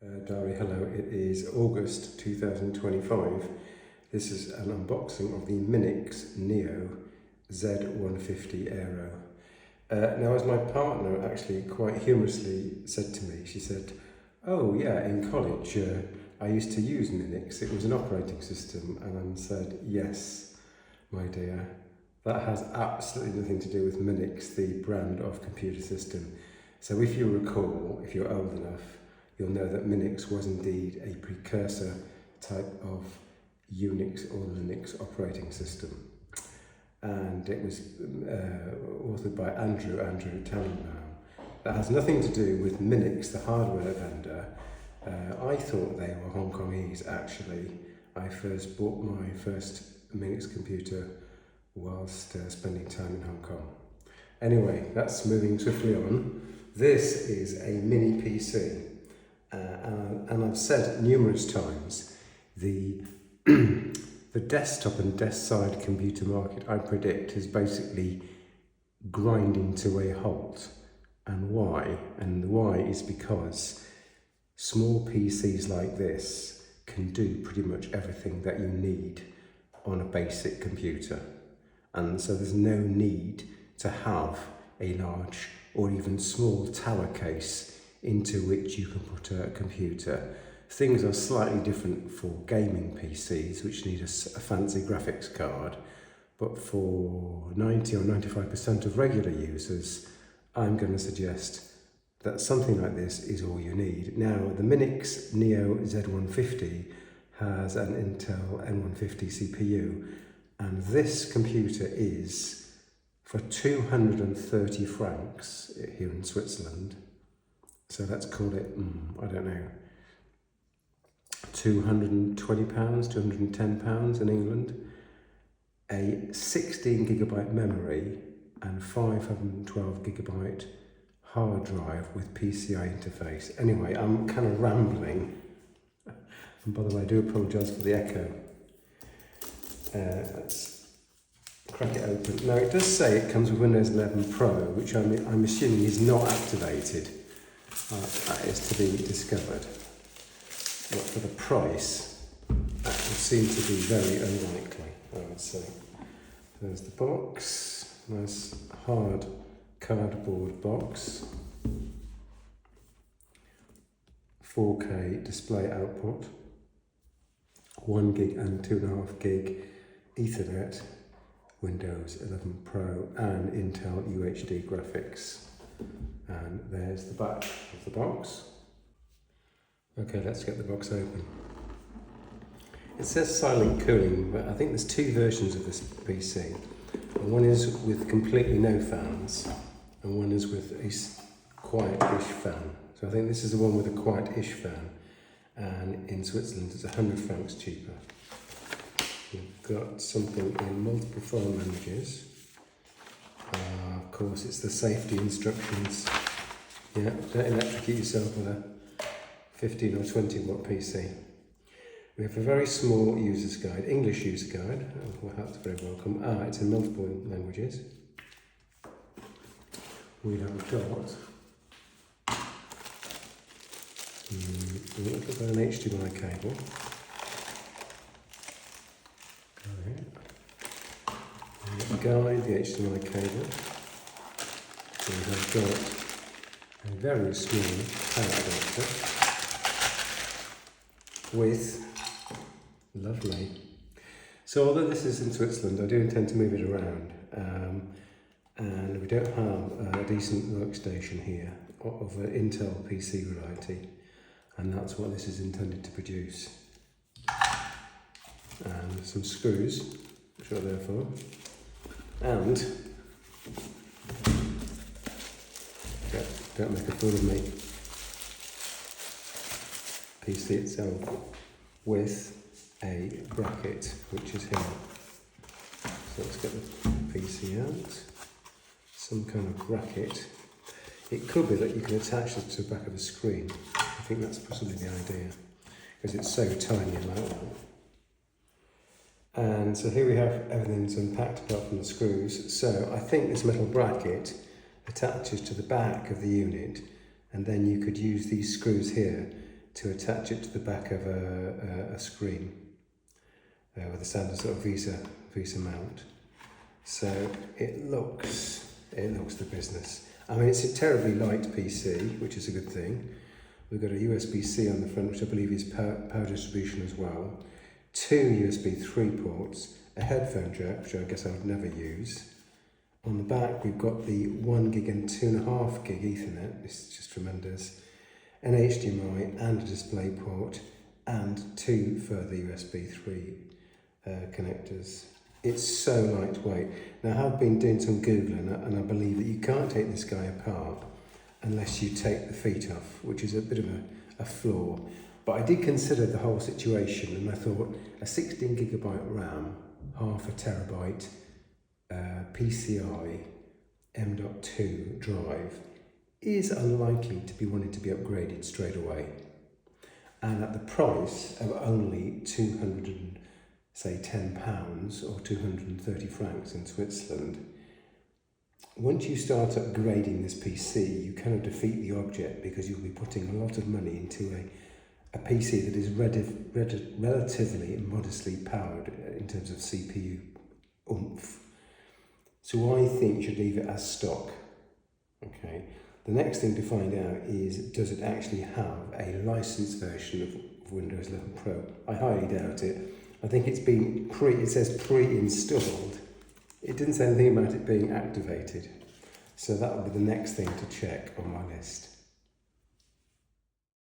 Diary, hello, it is August 2025. This is an unboxing of the Minix Neo Z150 Aero. Now, as my partner actually quite humorously said to me, she said, "Oh yeah, in college I used to use Minix, it was an operating system," and I said, "Yes, my dear, that has absolutely nothing to do with Minix, the brand of computer system." So if you recall, if you're old enough, you'll know that Minix was indeed a precursor type of Unix or Linux operating system. And it was authored by Andrew Tannenbaum. That has nothing to do with Minix, the hardware vendor. I thought they were Hong Kongese actually. I first bought my first Minix computer whilst spending time in Hong Kong. Anyway, that's moving swiftly on. This is a mini PC. And I've said numerous times, the desktop and desk side computer market, I predict, is basically grinding to a halt. And why? And the why is because small PCs like this can do pretty much everything that you need on a basic computer. And so there's no need to have a large or even small tower case into which you can put a computer. Things are slightly different for gaming PCs, which need a fancy graphics card, but for 90 or 95% of regular users, I'm going to suggest that something like this is all you need. Now, the Minix Neo Z150 has an Intel N150 CPU, and this computer is for 230 francs here in Switzerland. So let's call it, I don't know, £220, £210 in England, a 16 gigabyte memory and 512 gigabyte hard drive with PCIe interface. Anyway, I'm kind of rambling. And by the way, I do apologise for the echo. Let's crack it open. Now, it does say it comes with Windows 11 Pro, which I'm assuming is not activated. That is to be discovered. But for the price, that would seem to be very unlikely, I would say. There's the box, nice hard cardboard box. 4K display output, 1 gig and 2.5 gig Ethernet, Windows 11 Pro and Intel UHD graphics. And there's the back of the box. Okay, let's get the box open. It says silent cooling, but I think there's two versions of this PC. One is with completely no fans, and one is with a quiet-ish fan. So I think this is the one with a quiet-ish fan, and in Switzerland it's 100 francs cheaper. We've got something in multiple foreign languages. Of course, it's the safety instructions. Yeah, don't electrocute yourself with a 15 or 20 watt PC. We have a very small user's guide, English user guide. Oh, well, that's very welcome. It's in multiple languages. We have got look at an HDMI cable. The guide, the HDMI cable. We have got a very small power adapter with lovely. So although this is in Switzerland, I do intend to move it around, and we don't have a decent workstation here of an Intel PC variety, and that's what this is intended to produce. And some screws, which are there for, and don't make a fool of me. PC itself with a bracket, which is here. So let's get the PC out. Some kind of bracket. It could be that you can attach this to the back of the screen. I think that's possibly the idea, because it's so tiny and lightweight. And so here we have everything's unpacked apart from the screws. So I think this metal bracket attaches to the back of the unit, and then you could use these screws here to attach it to the back of a screen with a standard sort of Visa mount. So it looks the business. I mean, it's a terribly light PC, which is a good thing. We've got a USB-C on the front, which I believe is power distribution as well. 2 USB 3 ports, a headphone jack, which I guess I would never use. On the back, we've got the 1 gig and 2.5 gig Ethernet. This is just tremendous. An HDMI and a display port, and 2 further USB 3 connectors. It's so lightweight. Now, I've been doing some Googling, and I believe that you can't take this guy apart unless you take the feet off, which is a bit of a flaw. But I did consider the whole situation, and I thought a 16 gigabyte RAM, half a terabyte PCIe M.2 drive is unlikely to be wanting to be upgraded straight away. And at the price of only £210 or 230 francs in Switzerland, once you start upgrading this PC, you kind of defeat the object, because you'll be putting a lot of money into a PC that is relatively modestly powered in terms of CPU oomph. So I think you should leave it as stock. Okay. The next thing to find out is, does it actually have a licensed version of Windows 11 Pro? I highly doubt it. I think it's been it says pre-installed. It didn't say anything about it being activated. So that will be the next thing to check on my list.